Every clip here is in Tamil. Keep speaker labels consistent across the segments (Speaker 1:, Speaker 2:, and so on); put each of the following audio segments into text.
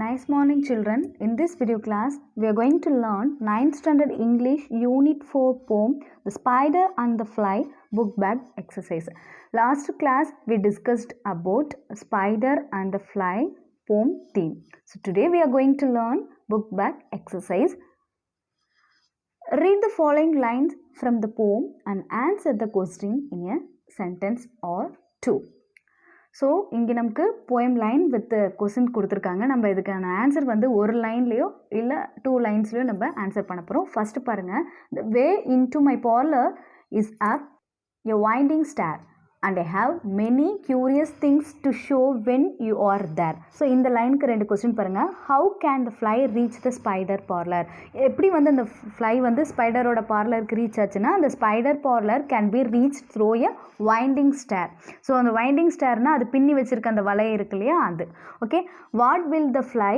Speaker 1: Nice morning children. In this video class, we are going to learn 9th standard English unit 4 poem The Spider and the Fly Bookback exercise. Last class we discussed about spider and the fly poem theme. So today we are going to learn Bookback exercise. Read the following lines from the poem and answer the question in a sentence or two. So இங்கே நமக்கு போயம் லைன் வித் கொஸ்டின் கொடுத்துருக்காங்க. நம்ம இதுக்கான ஆன்சர் வந்து ஒரு லைன்லேயோ இல்லை 2 லைன்ஸ்லையோ நம்ம ஆன்சர் பண்ண போகிறோம். ஃபஸ்ட்டு பாருங்கள், the way into my parlor is up a winding stair and I have many curious things to show when you are there. So இந்த லைனுக்கு 2 கொஸ்டின் பாருங்கள். how can the fly reach the spider parlor? எப்படி வந்து அந்த ஃப்ளை வந்து ஸ்பைடரோட பார்லருக்கு ரீச் ஆச்சுன்னா அந்த spider parlour can be reach through a winding stair. So அந்த வைண்டிங் ஸ்டேர்னால் அது பின்னி வச்சுருக்க அந்த வலை இருக்கு இல்லையா அது. Okay, what will the fly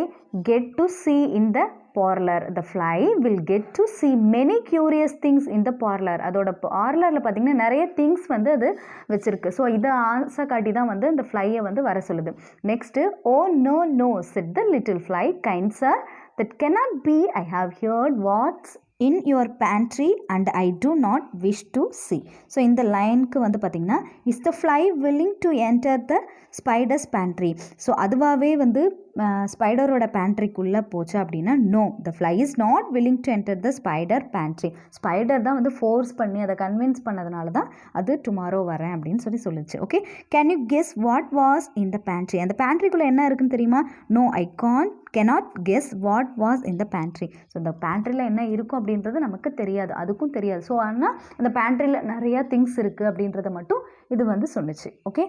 Speaker 1: get to see in the parlor? The fly will get to see many curious things in the parlor. அதோட பார்லரில் பார்த்திங்கன்னா நிறைய திங்ஸ் வந்து அது வச்சுருக்கு. ஸோ இதை ஆன்சர் காட்டி தான் வந்து அந்த ஃப்ளையை வந்து வர சொல்லுது. Next, oh no no said the little fly, kind sir, that cannot be, I have heard what's in your pantry and I do not wish to see. So இந்த லைனுக்கு வந்து பார்த்திங்கன்னா, is the fly willing to enter the spider's pantry? So அதுவாகவே வந்து ஸ்பைடரோட பேண்ட்ரிக்குள்ளே போச்சு அப்படின்னா no, the fly is not willing to enter the spider pantry. Spider தான் வந்து ஃபோர்ஸ் பண்ணி அதை கன்வின்ஸ் பண்ணதுனால தான் அது டுமாரோ வரேன் அப்படின்னு சொல்லிச்சு. Okay, can you guess what was in the pantry? அந்த பேண்ட்ரிக்குள்ளே என்ன இருக்குன்னு தெரியுமா? No, I cannot guess what was in the pantry. So இந்த பேண்ட்ரியில் என்ன இருக்கும் அப்படின்றது நமக்கு தெரியாது, அதுக்கும் தெரியாது. ஸோ ஆனால் அந்த பேண்ட்ரியில் நிறையா திங்ஸ் இருக்குது அப்படின்றத மட்டும் இது வந்து சொன்னிச்சு. ஓகே,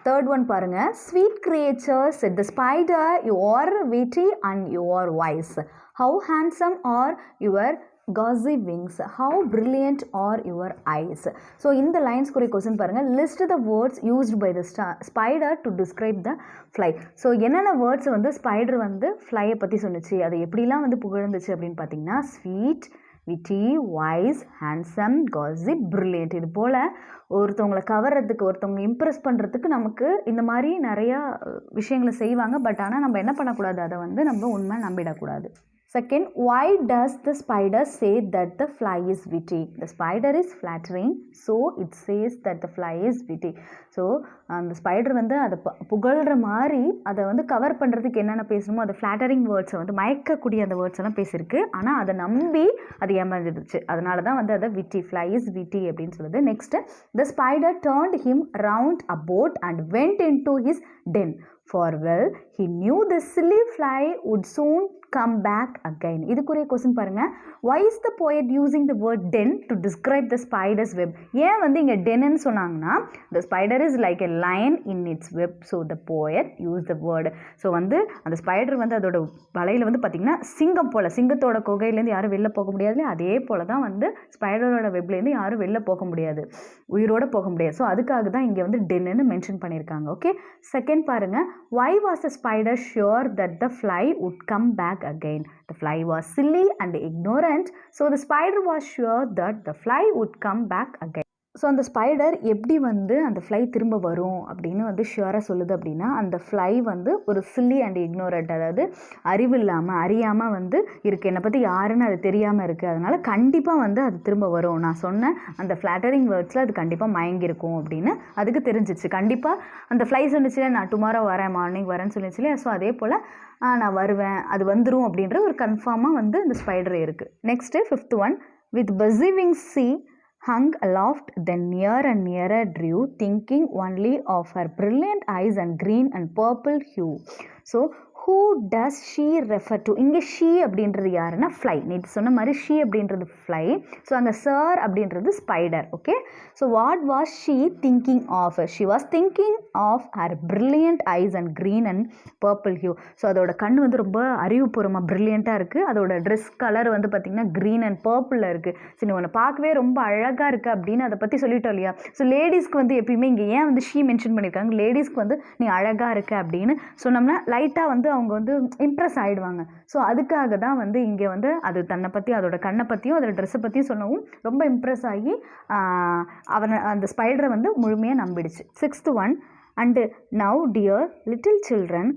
Speaker 1: third one பாருங்க. Sweet creature said the spider, you are witty and you are wise. How handsome are your gauzy wings, how brilliant are your eyes. So இந்த லைன்ஸ் குறி கொஸ்டின் பாருங்கள். List the words used by the spider to describe the fly. So என்னென்ன வேர்ட்ஸ் வந்து ஸ்பைடர் வந்து ஃப்ளையை பற்றி சொன்னிச்சு, அது எப்படிலாம் வந்து புகழ்ந்துச்சு அப்படின்னு பார்த்தீங்கன்னா, sweet, witty, wise, handsome, gossip, brilliant. இது போல் ஒருத்தவங்களை கவர்றதுக்கு, ஒருத்தவங்க இம்ப்ரெஸ் பண்ணுறதுக்கு நமக்கு இந்த மாதிரி நிறையா விஷயங்களை செய்வாங்க. பட் ஆனால் நம்ம என்ன பண்ணக்கூடாது, அதை வந்து நம்ம உண்மை நம்பிடக்கூடாது. Second, why does the spider say that the fly is witty? The spider is flattering, so it says that the fly is witty. So அந்த ஸ்பைடர் வந்து அதை புகழ்கிற மாதிரி அதை வந்து கவர் பண்ணுறதுக்கு என்னென்ன பேசணுமோ அதை ஃப்ளாட்டரிங் வேர்ட்ஸை வந்து மயக்கக்கூடிய அந்த வேர்ட்ஸ் எல்லாம் பேசியிருக்கு. ஆனால் அதை நம்பி அது ஏமாந்துடுச்சு. அதனால தான் வந்து அதை விட்டி, ஃப்ளை இஸ் விட்டி அப்படின்னு சொல்லுது. Next, the spider turned him round about and went into his den. For well he knew the silly fly would soon come back again. இதுக்குரிய கொஸ்டின் பாருங்க. why is the poet using the word den to describe the spider's web? ஏன் வந்து இங்கே டென்னு சொன்னாங்கன்னா, the spider is like a lion in its web, so the poet used the word. So வந்து அந்த ஸ்பைடர் வந்து அதோட வலையில் வந்து பார்த்திங்கன்னா சிங்கம் போல், சிங்கத்தோட குகையிலேருந்து யாரும் வெளில போக முடியாது, அதே போல் தான் வந்து ஸ்பைடரோட வெப்லேருந்து யாரும் வெளில போக முடியாது, உயிரோடு போக முடியாது. ஸோ அதுக்காக தான் இங்கே வந்து டென்னு மென்ஷன் பண்ணியிருக்காங்க. ஓகே, செகண்ட் பாருங்கள். why was the spider sure that the fly would come back again? The fly was silly and ignorant, so the spider was sure that the fly would come back again. So அந்த ஸ்பைடர் எப்படி வந்து அந்த ஃப்ளை திரும்ப வரும் அப்படின்னு வந்து ஷுவராக சொல்லுது அப்படின்னா, அந்த ஃப்ளை வந்து ஒரு சில்லி அண்ட் இக்னோரண்ட், அதாவது அறிவு இல்லாமல் அறியாமல் வந்து இருக்குது, என்னை பற்றி யாருன்னு அது தெரியாமல் இருக்குது, அதனால் கண்டிப்பாக வந்து அது திரும்ப வரும். நான் சொன்ன அந்த ஃப்ளாட்டரிங் வேர்ட்ஸில் அது கண்டிப்பாக மயங்கியிருக்கும் அப்படின்னு அதுக்கு தெரிஞ்சிச்சு. கண்டிப்பாக அந்த ஃப்ளை சொன்னிச்சுல, நான் டுமாரோ வரேன், மார்னிங் வரேன்னு சொல்லிச்சுல. ஸோ அதே போல் நான் வருவேன், அது வந்துடும் அப்படின்ற ஒரு கன்ஃபார்மாக வந்து இந்த ஸ்பைடர் இருக்குது. Next, fifth one. With buzzy wings see hung aloft, then near and nearer drew, thinking only of her brilliant eyes and green and purple hue. So who does she refer to? இங்கே she அப்படின்றது யாருன்னா ஃப்ளை. நேற்று சொன்ன மாதிரி she அப்படின்றது ஃப்ளை. ஸோ அங்கே sir அப்படின்றது spider. Okay, so what was she thinking of? She was thinking of her brilliant eyes and green and purple hue. So அதோட கண் வந்து ரொம்ப அறிவுபூர்வமாக ப்ரில்லியண்ட்டாக இருக்குது. அதோட ட்ரெஸ் கலர் வந்து பார்த்திங்கன்னா க்ரீன் அண்ட் பர்பிளில் இருக்குது. சரி, உன்னை பார்க்கவே ரொம்ப அழகாக இருக்குது அப்படின்னு அதை பற்றி சொல்லிட்டோம் இல்லையா. ஸோ லேடிஸ்க்கு வந்து எப்பயுமே இங்கே ஏன் வந்து she மென்ஷன் பண்ணியிருக்காங்க, லேடிஸ்க்கு வந்து நீ அழகாக இருக்க அப்படின்னு சொன்னோம்னா லைட்டாக வந்து அவங்க வந்து இம்ப்ரெஸ் ஆகிடுவாங்க. ஸோ அதுக்காக தான் வந்து இங்கே வந்து அது தன்னை பற்றி, அதோட கண்ணை பற்றியும் அதோட ட்ரெஸ்ஸை பற்றியும் சொன்னவும் ரொம்ப இம்ப்ரெஸ் ஆகி அந்த ஸ்பைடரை வந்து முழுமையாக நம்பிடுச்சு. Sixth one. And now, dear little children,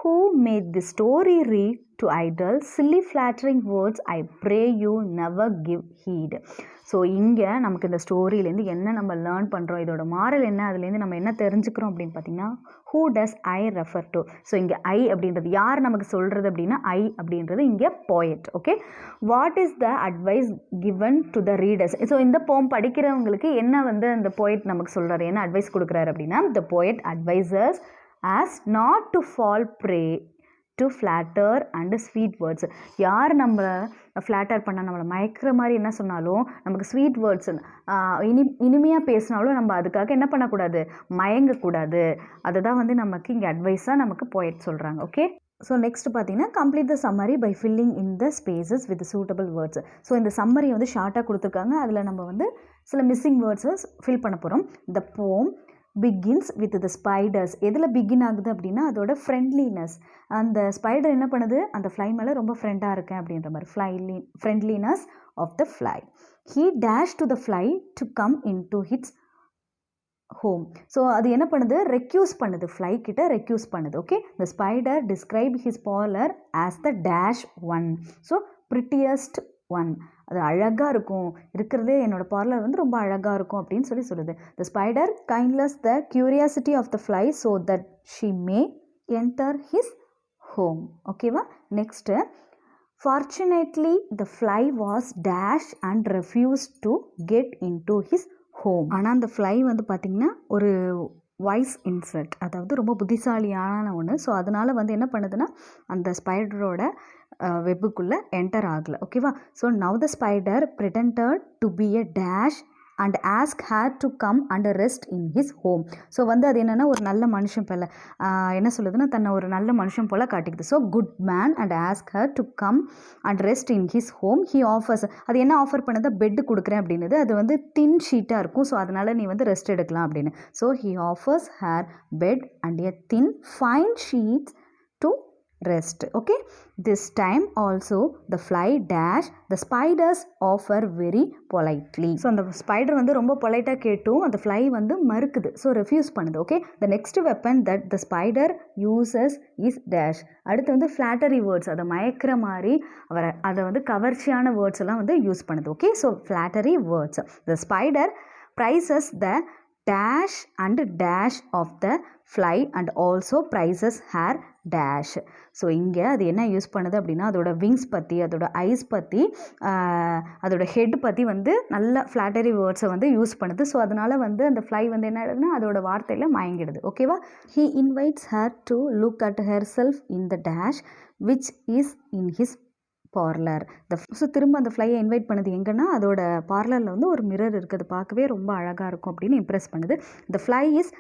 Speaker 1: who made the story read to idle, silly flattering words, I pray you never give heed. So இங்கே நமக்கு இந்த ஸ்டோரியிலேருந்து என்ன நம்ம லேர்ன் பண்ணுறோம், இதோட மாரல் என்ன, அதுலேருந்து நம்ம என்ன தெரிஞ்சுக்கிறோம் அப்படின்னு பார்த்தீங்கன்னா, who does I refer to? So இங்கே I அப்படின்றது யார் நமக்கு சொல்கிறது அப்படின்னா, I அப்படின்றது இங்கே poet. Okay, what is the advice given to the readers? So இந்த போம் படிக்கிறவங்களுக்கு என்ன வந்து அந்த poet நமக்கு சொல்கிறாரு, என்ன அட்வைஸ் கொடுக்குறாரு அப்படின்னா, the poet advises as not to fall prey to flatter and sweet words. யார் நம்மளை ஃப்ளாட்டர் பண்ண, நம்மளை மயக்கிற மாதிரி என்ன சொன்னாலும், நமக்கு ஸ்வீட் வேர்ட்ஸ் இனிமையாக பேசினாலும் நம்ம அதுக்காக என்ன பண்ணக்கூடாது, மயங்கக்கூடாது. அதுதான் வந்து நமக்கு இங்கே அட்வைஸாக நமக்கு போயட் சொல்கிறாங்க. ஓகே, ஸோ நெக்ஸ்ட் பார்த்தீங்கன்னா, complete the summary by filling in the spaces with suitable words. So இந்த சம்மரி வந்து ஷார்ட்டாக கொடுத்துருக்காங்க, அதில் நம்ம வந்து சில மிஸ்ஸிங் வேர்ட்ஸை ஃபில் பண்ண போகிறோம். த போம் பிகின்ஸ் வித் த ஸ்பைடர்ஸ். எதில் பிகின் ஆகுது அப்படின்னா, அதோட ஃப்ரெண்ட்லினஸ். அந்த ஸ்பைடர் என்ன பண்ணுது, அந்த ஃப்ளை மேலே ரொம்ப ஃப்ரெண்டாக இருக்கேன் அப்படின்ற மாதிரி, friendliness of the fly. He dash to the fly to come in to hits home. So அது என்ன பண்ணுது, ரெக்யூஸ் பண்ணுது, ஃப்ளை கிட்ட ரெக்யூஸ் பண்ணுது. Okay, the spider describe his parlour as the dash one. So prettiest one, அது அழகாக இருக்கும், இருக்கிறதே என்னோடய பார்லர் வந்து ரொம்ப அழகாக இருக்கும் அப்படின்னு சொல்லுது. The spider kindles the curiosity of the fly so that she may enter his home. ஓகேவா, next, fortunately the fly was dash and refuse to get in to his home. ஆனால் அந்த ஃப்ளை வந்து பார்த்திங்கன்னா ஒரு வாய்ஸ் இன்செக்ட், அதாவது ரொம்ப புத்திசாலியான ஒன்று. ஸோ அதனால் வந்து என்ன பண்ணுதுன்னா, அந்த ஸ்பைடரோட வெப்புக்குள்ளே என்டர் ஆகலை. ஓகேவா, so now the spider pretended to be a dash and ask her to come and rest in his home. So வந்து அது என்னென்னா, ஒரு நல்ல மனுஷன் போல் என்ன சொல்லுதுன்னா, தன்னை ஒரு நல்ல மனுஷன் போல் காட்டிக்குது. So good man and ask her to come and rest in his home. He offers, அது என்ன ஆஃபர் பண்ணது, பெட்டு கொடுக்குறேன் அப்படின்னது. அது வந்து தின் ஷீட்டாக இருக்கும், ஸோ அதனால் நீ வந்து ரெஸ்ட் எடுக்கலாம் அப்படின்னு. So he offers her bed and a thin fine sheets to rest. Okay, this time also the fly dash the spiders offer very politely. So அந்த ஸ்பைடர் வந்து ரொம்ப பொலைட்டாக கேட்டும் அந்த ஃப்ளை வந்து மறுக்குது, ஸோ ரெஃப்யூஸ் பண்ணுது. Okay, the next weapon that the spider uses is dash. அடுத்து வந்து flattery words, அதை மயக்கிற மாதிரி அதை வந்து கவர்ச்சியான வேர்ட்ஸ் எல்லாம் வந்து யூஸ் பண்ணுது. Okay, so flattery words. The spider prizes the dash and dash of the fly and also prizes her dash. So இங்கே அது என்ன யூஸ் பண்ணுது அப்படின்னா, அதோட விங்ஸ் பற்றி, அதோட ஐஸ் பற்றி, அதோட ஹெட் பற்றி வந்து நல்ல ஃப்ளாட்டரி வேர்ட்ஸை வந்து யூஸ் பண்ணுது. ஸோ அதனால் வந்து அந்த ஃப்ளை வந்து என்ன ஆகுதுன்னா, அதோட வார்த்தையில் மயங்கிடுது. ஓகேவா, he invites her to look at her self in the dash which is in his parlour. So திரும்ப அந்த ஃப்ளையை இன்வைட் பண்ணுது எங்கன்னா, அதோட பார்லரில் வந்து ஒரு மிரர் இருக்குது, பார்க்கவே ரொம்ப அழகாக இருக்கும் அப்படின்னு இம்ப்ரெஸ் பண்ணுது. The fly is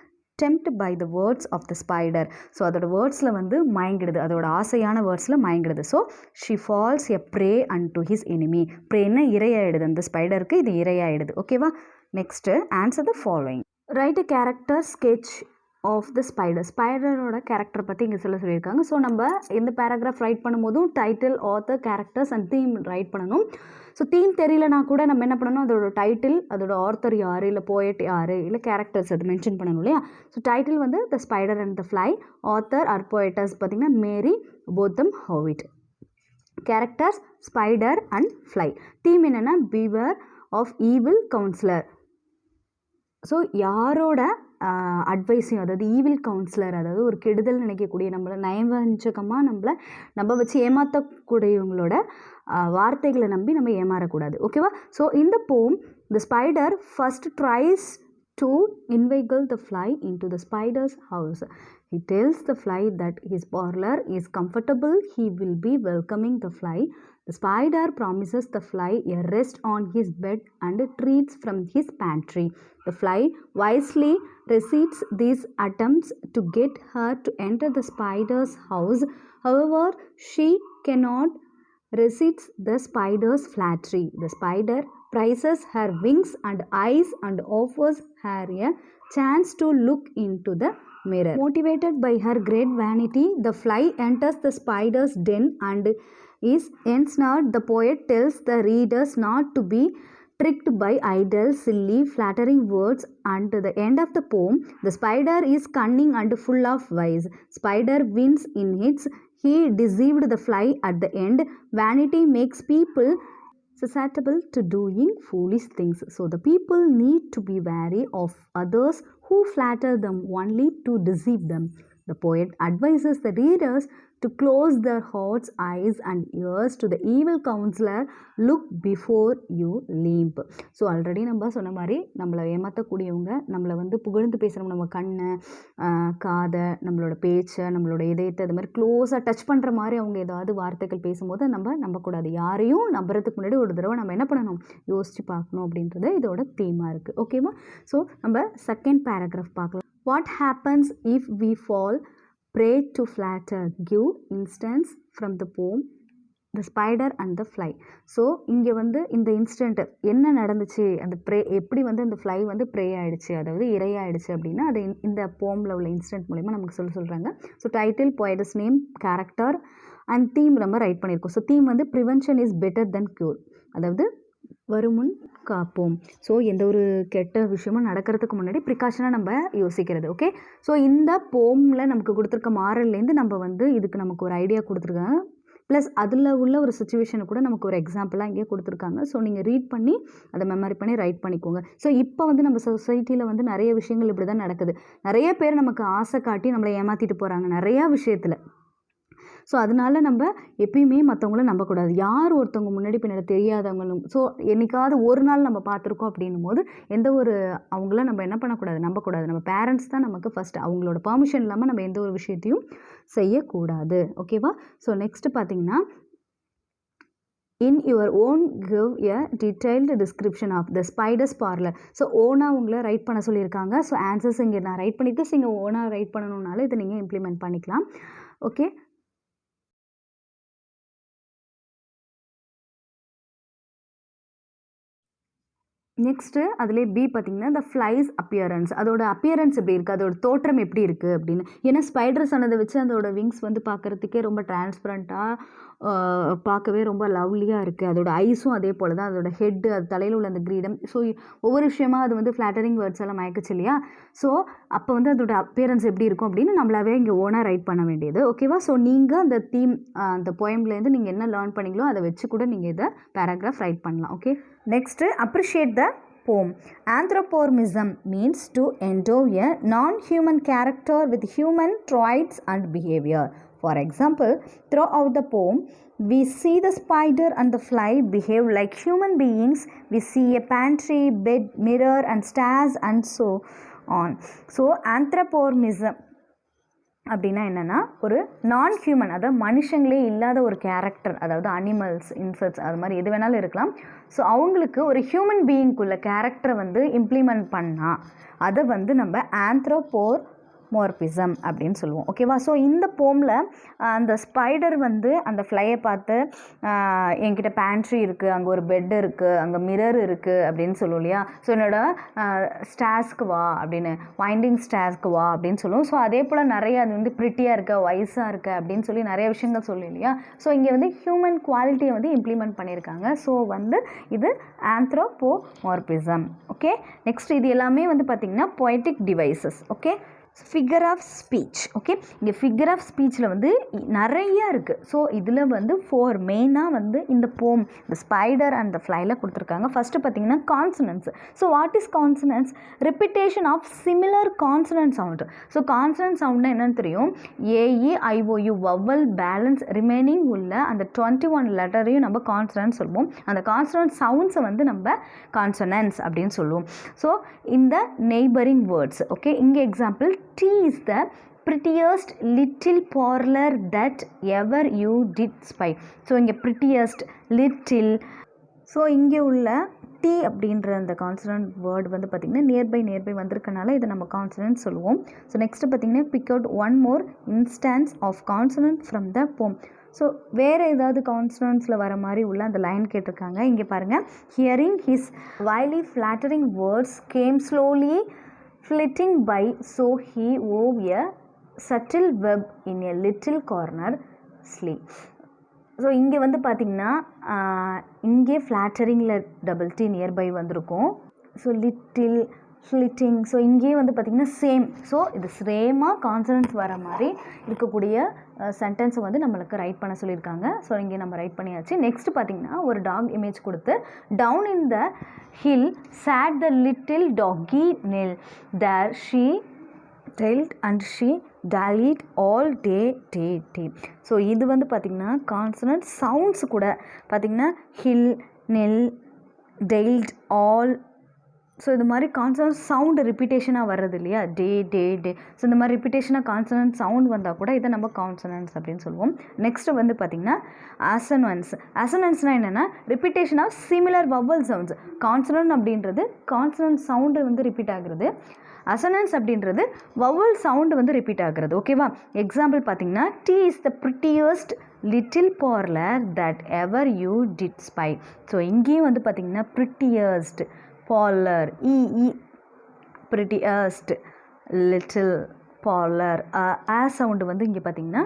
Speaker 1: tempted by the words of the spider. So அதோட வேர்ட்ஸில் வந்து மயங்கிடுது, அதோட ஆசையான வேர்ட்ஸில் மயங்கிடுது. So she falls a prey unto his enemy. ப்ரேன்னா இரையாயிடுது, அந்த ஸ்பைடருக்கு இது இரையாயிடுது. ஓகேவா, next answer the following. Write a character sketch of the spider. ஸ்பைடரோட கேரக்டர் பற்றி இங்கே சொல்லியிருக்காங்க. ஸோ நம்ம இந்த பேராகிராஃப் ரைட் பண்ணும்போதும் title, author, characters and theme write பண்ணணும். ஸோ தீம் தெரியலனா கூட நம்ம என்ன பண்ணணும், அதோட டைட்டில், அதோட ஆத்தர் யார், இல்லை போயட் யார், இல்லை கேரக்டர்ஸ் அது மென்ஷன் பண்ணணும் இல்லையா. ஸோ டைட்டில் வந்து the spider and the fly, author or poetess பார்த்திங்கன்னா Mary Botham Howitt, characters spider and fly. Theme என்னென்னா beware of evil counsellor. So யாரோட அட்வைஸையும், அதாவது ஈவில் கவுன்சிலர், அதாவது ஒரு கெடுதல் நினைக்கக்கூடிய, நம்மளை நயவஞ்சகமாக நம்மளை நம்ம வச்சு ஏமாற்றக்கூடியவங்களோட வார்த்தைகளை நம்பி நம்ம ஏமாறக்கூடாது. ஓகேவா, ஸோ இந்த போம் த spider first tries to inveigle the fly into the spider's house. He tells the fly that his parlor is comfortable, he will be welcoming the fly. The spider promises the fly a rest on his bed and treats from his pantry. The fly wisely resists these attempts to get her to enter the spider's house. However, she cannot resist the spider's flattery. The spider prizes her wings and eyes and offers her a chance to look into the mirror. Motivated by her great vanity, the fly enters the spider's den and is ensnared. The poet tells the readers not to be tricked by idle, silly, flattering words. And to the end of the poem, the spider is cunning and full of wise. Spider wins in hits. He deceived the fly at the end. Vanity makes people susceptible to doing foolish things. So the people need to be wary of others who flatter them only to deceive them. The poet advises the readers to close their hearts, eyes and ears to the evil counselor. Look before you leap. So already நம்ம சொன்ன மாதிரி நம்மளை ஏமாற்றக்கூடியவங்க, நம்மளை வந்து புகழ்ந்து பேசுகிறவங்க, நம்ம கண்ணை, காதை, நம்மளோட பேச்சை, நம்மளோட இதயத்தை அது மாதிரி க்ளோஸாக டச் பண்ணுற மாதிரி அவங்க ஏதாவது வார்த்தைகள் பேசும்போது நம்ம நம்பக்கூடாது. யாரையும் நம்புறதுக்கு முன்னாடி ஒரு தடவை நம்ம என்ன பண்ணணும், யோசித்து பார்க்கணும் அப்படின்றது இதோட தீமாக இருக்குது. ஓகேவா? ஸோ நம்ம செகண்ட் பேராகிராஃப் பார்க்கலாம். What happens if we fall prey to flatter? Give instance from the poem The Spider and the Fly. So இங்கே வந்து இந்த இன்ஸ்டன்ட் என்ன நடந்துச்சு, அந்த ப்ரே எப்படி வந்து அந்த ஃப்ளை வந்து ப்ரே ஆகிடுச்சு, அதாவது இரையாயிடுச்சு அப்படின்னா அது இந்த போமில் உள்ள இன்ஸ்டன்ட் மூலிமா நமக்கு சொல்கிறாங்க. So title, poet's name, character and theme நம்ம ரைட் பண்ணியிருக்கோம். ஸோ தீம் வந்து prevention is better than cure, அதாவது வருமுன் காப்போம். ஸோ எந்த ஒரு கெட்ட விஷயமும் நடக்கிறதுக்கு முன்னாடி ப்ரிகாஷனாக நம்ம யோசிக்கிறது. ஓகே, ஸோ இந்த போமில் நமக்கு கொடுத்துருக்க மாரல்லேருந்து நம்ம வந்து இதுக்கு நமக்கு ஒரு ஐடியா கொடுத்துருக்காங்க. ப்ளஸ் அதில் உள்ள ஒரு சுச்சுவேஷனை கூட நமக்கு ஒரு எக்ஸாம்பிளாக இங்கே கொடுத்துருக்காங்க. ஸோ நீங்கள் ரீட் பண்ணி அதை மெமரி பண்ணி ரைட் பண்ணிக்கோங்க. ஸோ இப்போ வந்து நம்ம சொசைட்டியில் வந்து நிறைய விஷயங்கள் இப்படி தான் நடக்குது. நிறைய பேர் நமக்கு ஆசை காட்டி நம்மளை ஏமாற்றிட்டு போகிறாங்க நிறையா விஷயத்தில். ஸோ அதனால நம்ம எப்பயுமே மற்றவங்கள நம்பக்கூடாது. யார் ஒருத்தவங்க முன்னாடி பின்னாடி தெரியாதவங்களும், ஸோ என்றைக்காவது ஒரு நாள் நம்ம பார்த்துருக்கோம் அப்படின்னும் போது எந்த ஒரு அவங்கள நம்ம என்ன பண்ணக்கூடாது, நம்பக்கூடாது. நம்ம பேரண்ட்ஸ் தான் நமக்கு ஃபஸ்ட்டு, அவங்களோட பர்மிஷன் இல்லாமல் நம்ம எந்த ஒரு விஷயத்தையும் செய்யக்கூடாது. ஓகேவா? ஸோ நெக்ஸ்ட்டு பார்த்தீங்கன்னா, in your own give a detailed description of the spider's parlor. So ஓனாக உங்களை ரைட் பண்ண சொல்லியிருக்காங்க. ஸோ ஆன்சர்ஸ் இங்கே நான் ரைட் பண்ணிவிட்டு நீங்கள் ஓனாக ரைட் பண்ணணுன்னாலும் இதை நீங்கள் இம்ப்ளிமெண்ட் பண்ணிக்கலாம். ஓகே, நெக்ஸ்ட்டு அதிலே பி பார்த்திங்கன்னா த ஃப்ளைஸ் அப்பியரன்ஸ். அதோட அப்பியரன்ஸ் எப்படி இருக்குது, அதோட தோற்றம் எப்படி இருக்குது அப்படின்னு. ஏன்னா ஸ்பைடர் சொன்னதை வச்சு அதோட விங்ஸ் வந்து பார்க்குறதுக்கே ரொம்ப டிரான்ஸ்பரண்ட்டாக, பார்க்கவே ரொம்ப லவ்லியாக இருக்குது. அதோட ஐஸும் அதே போல் தான், அதோட ஹெட்டு, அது தலையில் உள்ள அந்த கிரீடம். ஸோ ஒவ்வொரு விஷயமா அது வந்து ஃப்ளாட்டரிங் வேர்ட்ஸ் எல்லாம் மயக்குச்சு இல்லையா? ஸோ அப்போ வந்து அதோட அப்பியரன்ஸ் எப்படி இருக்கும் அப்படின்னு நம்மளாவே இங்கே ஓனாக ரைட் பண்ண வேண்டியது. ஓகேவா? ஸோ நீங்கள் அந்த தீம், அந்த போயம்லேருந்து நீங்கள் என்ன லேர்ன் பண்ணிங்களோ அதை வச்சு கூட நீங்கள் இதை பேராகிராஃப் ரைட் பண்ணலாம். Okay, next appreciate the poem. Anthropomorphism means to endow a non-human character with human traits and behavior. For example, throughout the poem, we see the spider and the fly behave like human beings. We see a pantry, bed, mirror and stairs and so on. So anthropomorphism அப்படின்னா என்னென்னா, ஒரு நான் ஹியூமன், அதாவது மனுஷங்களே இல்லாத ஒரு கேரக்டர், அதாவது அனிமல்ஸ், இன்செக்ட்ஸ், அது மாதிரி எது வேணாலும் இருக்கலாம். ஸோ அவங்களுக்கு ஒரு ஹியூமன் பீயிங்குள்ள கேரக்டரை வந்து இம்ப்ளிமெண்ட் பண்ணால் அதை வந்து நம்ம ஆந்த்ரோபோமோர்பிசம் அப்படின்னு சொல்லுவோம். ஓகேவா? ஸோ இந்த போமில் அந்த ஸ்பைடர் வந்து அந்த ஃப்ளையை பார்த்து என்கிட்ட பேண்ட்ரி இருக்குது, அங்கே ஒரு பெட் இருக்குது, அங்கே மிரர் இருக்குது அப்படின்னு சொல்லுவோம் இல்லையா? ஸோ என்னோட ஸ்டாஸ்க்கு வா அப்படின்னு, வைண்டிங் ஸ்டாஸ்க்கு வா அப்படின்னு சொல்லுவோம். ஸோ அதே போல் நிறைய அது வந்து ப்ரிட்டியாக இருக்க, வயசாக இருக்க அப்படின்னு சொல்லி நிறைய விஷயங்கள் சொல்லும் இல்லையா? ஸோ இங்கே வந்து ஹியூமன் குவாலிட்டியை வந்து இம்ப்ளிமெண்ட் பண்ணியிருக்காங்க. ஸோ வந்து இது ஆந்த்ரோபோமோர்பிசம். ஓகே, நெக்ஸ்ட் இது எல்லாமே வந்து பார்த்திங்கன்னா poetic devices. Okay, figure of speech. Okay, இங்கே ஃபிகர் ஆஃப் ஸ்பீச்சில் வந்து நிறையா இருக்குது. ஸோ இதில் வந்து 4 மெயினாக வந்து இந்த போம், இந்த ஸ்பைடர் அண்ட் த ஃப்ளைல கொடுத்துருக்காங்க. ஃபஸ்ட்டு பார்த்தீங்கன்னா consonance. So what is consonance? Repetition of similar consonant sound. So consonant சவுண்ட்னா என்னென்னு தெரியும்? AEIOU வவல் பேலன்ஸ் ரிமைனிங் உள்ள அந்த 21 லெட்டரையும் நம்ம கான்சனன்ட் சொல்லுவோம். அந்த கான்சனன்ட் சவுண்ட்ஸை வந்து நம்ம கான்சனன்ஸ் அப்படின்னு சொல்லுவோம். ஸோ இந்த நெய்பரிங் வேர்ட்ஸ். ஓகே, இங்கே example, T is the prettiest little parlor that ever you did spy. So இங்கே prettiest, little. ஸோ இங்கே உள்ள T அப்படின்ற அந்த கான்சனன்ட் வேர்டு வந்து பார்த்திங்கன்னா நியர்பை வந்திருக்கனால இதை நம்ம கான்சனன்ட் சொல்லுவோம். ஸோ நெக்ஸ்ட்டு பார்த்திங்கன்னா pick out one more instance of consonant from the poem. So வேறு ஏதாவது கான்சனன்ட்ஸில் வர மாதிரி உள்ள அந்த லைன் கேட்டிருக்காங்க. இங்கே பாருங்கள், hearing his wily flattering words came slowly flitting by, so he wove a subtle web in a little corner sleeve. So இங்கே வந்து பார்த்திங்கன்னா இங்கே ஃப்ளாட்டரிங்கில் டபுள் டி நியர்பை வந்திருக்கும். So little, flitting. ஸோ இங்கேயும் வந்து பார்த்திங்கன்னா சேம். ஸோ இது சேமாக கான்சனன்ட்ஸ் வர மாதிரி இருக்கக்கூடிய சென்டென்ஸை வந்து நம்மளுக்கு ரைட் பண்ண சொல்லியிருக்காங்க. ஸோ இங்கே நம்ம ரைட் பண்ணியாச்சு. நெக்ஸ்ட் பார்த்திங்கன்னா ஒரு டாக் இமேஜ் கொடுத்து down in the hill sat the little doggy Nell. There she tailed and she dallied all day. So இது வந்து பார்த்திங்கன்னா கான்சனன்ட் சவுண்ட்ஸ் கூட பார்த்திங்கன்னா ஹில், நெல், டெய்ல்ட், ஆல். ஸோ இது மாதிரி கான்சனன்ட் சவுண்டு ரிப்பீட்டேஷனாக வர்றது இல்லையா, டே. ஸோ இந்த மாதிரி ரிப்பீட்டேஷனாக கான்சனன்ட் சவுண்ட் வந்தால் கூட இதை நம்ம கான்சனன்ட்ஸ் அப்படின்னு சொல்லுவோம். நெக்ஸ்ட்டு வந்து பார்த்திங்கன்னா அசனன்ஸ்னால் என்னென்னா repetition of similar vowel sounds. Consonant அப்படின்றது கான்சனன்ட் சவுண்டு வந்து ரிப்பீட் ஆகுறது. அசனன்ஸ் அப்படின்றது வவல் சவுண்டு வந்து ரிப்பீட் ஆகுறது. ஓகேவா? எக்ஸாம்பிள் பார்த்திங்கன்னா D is the prettiest little parlour that ever you did spy. So இங்கேயும் வந்து பார்த்திங்கன்னா prettiest, parlor, prettiest, little, parlor. Sound வந்து இங்கே பார்த்திங்கன்னா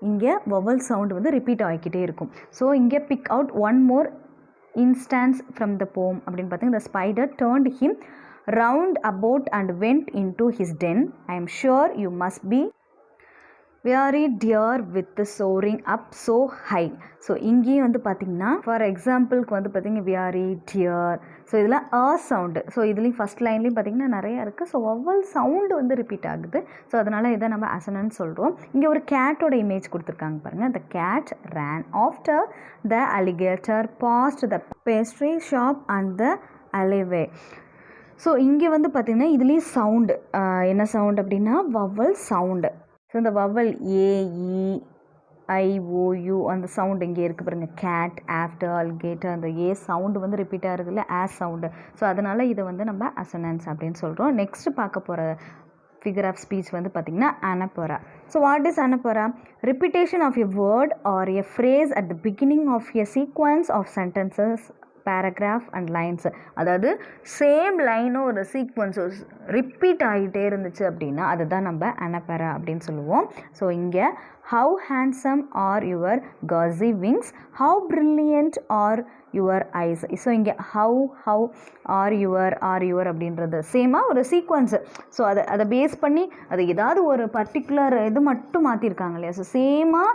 Speaker 1: இங்கே வவல் சவுண்டு வந்து ரிப்பீட் ஆகிக்கிட்டே இருக்கும். ஸோ இங்கே big out one more instance from the போம் அப்படின்னு பார்த்தீங்கன்னா the spider turned him round about and went into his den. I am sure you must be very dear with the soaring up so high. So இங்கேயும் வந்து பார்த்திங்கன்னா ஃபார் எக்ஸாம்பிளுக்கு வந்து பார்த்திங்கன்னா very dear. ஸோ இதில் சவுண்டு. ஸோ இதுலேயும் ஃபஸ்ட் லைன்லேயும் பார்த்திங்கன்னா நிறையா இருக்குது. ஸோ வவல் சவுண்டு வந்து ரிப்பீட் ஆகுது. ஸோ அதனால் இதை நம்ம அசனன்ட் சொல்கிறோம். இங்கே ஒரு கேட்டோட இமேஜ் கொடுத்துருக்காங்க பாருங்கள். the cat ran after the alligator past the pastry shop and the alleyway. So இங்கே வந்து பார்த்திங்கன்னா இதுலேயும் சவுண்டு என்ன சவுண்டு அப்படின்னா வவல் சவுண்டு. ஸோ இந்த வவல் AEIOU அந்த சவுண்டு இங்கே இருக்குது பாருங்கள். கேட், ஆஃப்டர், அல்கேட்டர், அந்த சவுண்டு வந்து ரிப்பீட் ஆகிறது இல்லை, சவுண்டு. ஸோ அதனால் இதை வந்து நம்ம அசனன்ஸ் அப்படின்னு சொல்கிறோம். நெக்ஸ்ட் பார்க்க போகிற ஃபிகர் ஆஃப் ஸ்பீச் வந்து பார்த்திங்கன்னா anaphora. So what is anaphora? Repetition of a word or a phrase at the beginning of a sequence of sentences, paragraph and lines. அதாவது சேம் லைனும் ஒரு சீக்வன்ஸ் ரிப்பீட் ஆகிட்டே இருந்துச்சு அப்படின்னா அதுதான் நம்ம அனப்பெரா அப்படின்னு சொல்லுவோம். ஸோ இங்கே how handsome are your gauzy wings, how brilliant are your eyes. So இங்கே ஹவு ஆர் யுவர் அப்படின்றது சேமாக ஒரு சீக்வன்ஸு. ஸோ அதை பேஸ் பண்ணி அது ஏதாவது ஒரு பர்டிகுலர் இது மட்டும் மாற்றிருக்காங்க இல்லையா. ஸோ சேமாக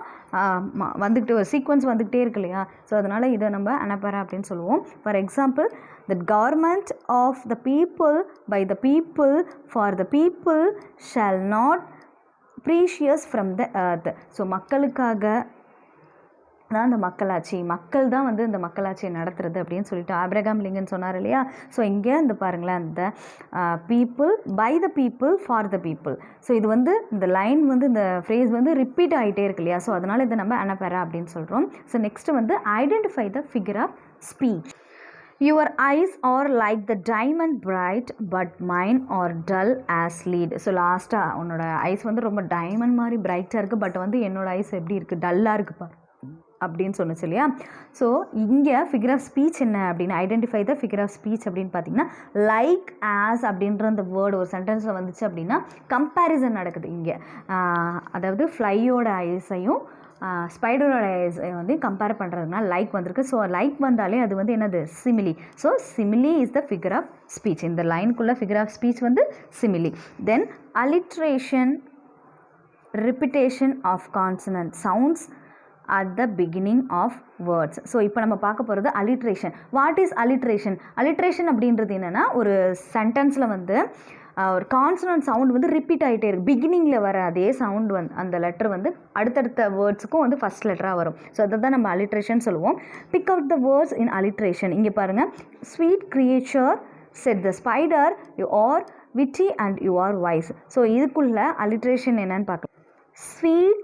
Speaker 1: வந்துக்கிட்டு ஒரு சீக்வன்ஸ் வந்துக்கிட்டே இருக்கு இல்லையா. ஸோ அதனால் இதை நம்ம அனப்பெரா அப்படின்னு சொல்லுவோம். For example the government of the people, by the people, for the people, shall not precious from the earth. So மக்களுக்காக தான் இந்த மக்களாட்சி, மக்கள் தான் வந்து இந்த மக்களாட்சியை நடத்துறது அப்படின்னு சொல்லிட்டு ஆப்ரகாம் லிங்கன் சொன்னார் இல்லையா. ஸோ இங்கே இந்த பாருங்களேன், அந்த people, by the people, for the people. So இது வந்து இந்த லைன் வந்து இந்த ஃப்ரேஸ் வந்து ரிப்பீட் ஆகிட்டே இருக்கு இல்லையா. ஸோ அதனால் இதை நம்ம அனப்பெரா அப்படின்னு சொல்கிறோம். ஸோ நெக்ஸ்ட்டு வந்து identify the figure of speech. Your eyes are like the diamond bright, but mine are dull as lead. So லாஸ்ட்டாக உன்னோட ஐஸ் வந்து ரொம்ப டைமண்ட் மாதிரி பிரைட்டாக இருக்குது, பட் வந்து என்னோட ஐஸ் எப்படி இருக்குது, டல்லாக இருக்குது பாரு அப்படின்னு சொன்னிச்சு இல்லையா. ஸோ இங்கே ஃபிகர் ஆஃப் ஸ்பீச் என்ன அப்படின்னு identify the figure of speech அப்படின்னு பார்த்தீங்கன்னா லைக் ஆஸ் அப்படின்ற அந்த வேர்டு ஒரு சென்டென்ஸில் வந்துச்சு அப்படின்னா கம்பேரிசன் நடக்குது இங்கே. அதாவது ஃப்ளையோட ஐஸையும் ஸ்பைடரோட ஐஸை வந்து கம்பேர் பண்ணுறதுனால லைக் வந்திருக்கு. ஸோ லைக் வந்தாலே அது வந்து என்னது, simile. So simile is the figure of speech. இந்த லைனுக்குள்ள ஃபிகர் ஆஃப் ஸ்பீச் வந்து simile. Then alliteration, repetition of consonant sounds at the beginning of words. So இப்போ நம்ம பார்க்க போகிறது alliteration. What is alliteration? Alliteration அப்படின்றது என்னென்னா ஒரு சென்டென்ஸில் வந்து ஒரு கான்சனன்ட் சவுண்ட் வந்து ரிப்பீட் ஆகிட்டே இருக்குது. பிகினிங்கில் வர அதே சவுண்ட் வந்து அந்த லெட்டர் வந்து அடுத்தடுத்த வேர்ட்ஸுக்கும் வந்து ஃபஸ்ட் லெட்டராக வரும். ஸோ அதை தான் நம்ம அலிட்ரேஷன் சொல்லுவோம். Pick out the words in alliteration. இங்கே பாருங்கள், sweet creature said the spider, you are witty and you are wise. So இதுக்குள்ள அலிட்ரேஷன் என்னன்னு பார்க்கலாம். Sweet,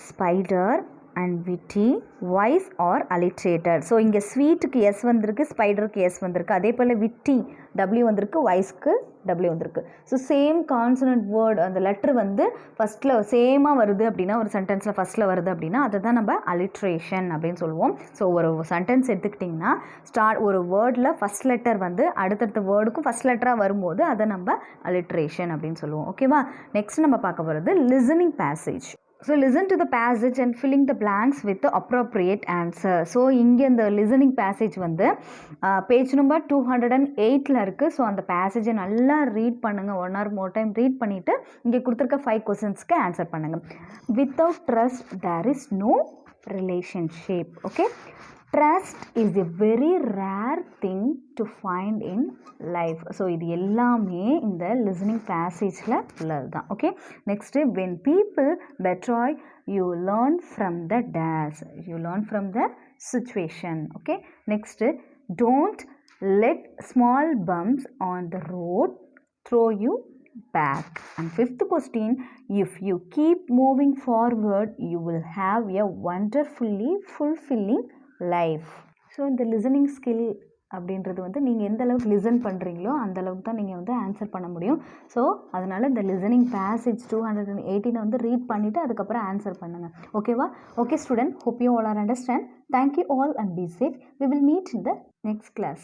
Speaker 1: spider and witty, wise are alliterated. So இங்கே ஸ்வீட்டுக்கு எஸ் வந்திருக்கு, ஸ்பைடருக்கு எஸ் வந்திருக்கு. அதே போல் விட்டி டபிள்யூ வந்திருக்கு, வாய்ஸ்க்கு டபிள்யூ வந்திருக்கு. ஸோ சேம் கான்சனன்ட் வேர்டு அந்த லெட்ரு வந்து ஃபஸ்ட்டில் சேமாக வருது அப்படின்னா, ஒரு சென்டென்ஸில் ஃபஸ்ட்டில் வருது அப்படின்னா அதை தான் நம்ம அலிட்ரேஷன் அப்படின்னு சொல்லுவோம். ஸோ ஒரு சென்டென்ஸ் எடுத்துக்கிட்டிங்கன்னா ஒரு வேர்டில் ஃபஸ்ட் லெட்டர் வந்து அடுத்தடுத்த வேர்டுக்கும் ஃபஸ்ட் லெட்டராக வரும்போது அதை நம்ம அலிட்ரேஷன் அப்படின்னு சொல்லுவோம். ஓகேவா? நெக்ஸ்ட் நம்ம பார்க்க போகிறது listening passage. So listen to the passage and filling the blanks with the appropriate answer. So இங்கே இந்த listening passage வந்து பேஜ் நம்பர் 208ல் இருக்குது. ஸோ அந்த பேசேஜை நல்லா ரீட் பண்ணுங்கள். 1 or more time ரீட் பண்ணிவிட்டு இங்கே கொடுத்துருக்க 5 கொஸ்டின்ஸ்க்கு ஆன்சர் பண்ணுங்கள். Without trust there is no relationship. Okay. Trust is a very rare thing to find in life. So இது எல்லாமே இந்த listening passageல உள்ளது தான். Okay. Next, when people betray, you learn from the dash. You learn from the situation. Okay. Next, don't let small bumps on the road throw you back. And 5th question, if you keep moving forward, you will have a wonderfully fulfilling life. So இந்த லிசனிங் ஸ்கில் அப்படின்றது வந்து நீங்கள் எந்த அளவுக்கு லிசன் பண்ணுறீங்களோ அந்த அளவுக்கு தான் நீங்கள் வந்து ஆன்சர் பண்ண முடியும். ஸோ அதனால் இந்த லிசனிங் பேசேஜ் 218 வந்து ரீட் பண்ணிவிட்டு அதுக்கப்புறம் ஆன்சர் பண்ணுங்கள். ஓகேவா? Okay student, hope you all are understand. Thank you all and be safe. We will meet in the next class.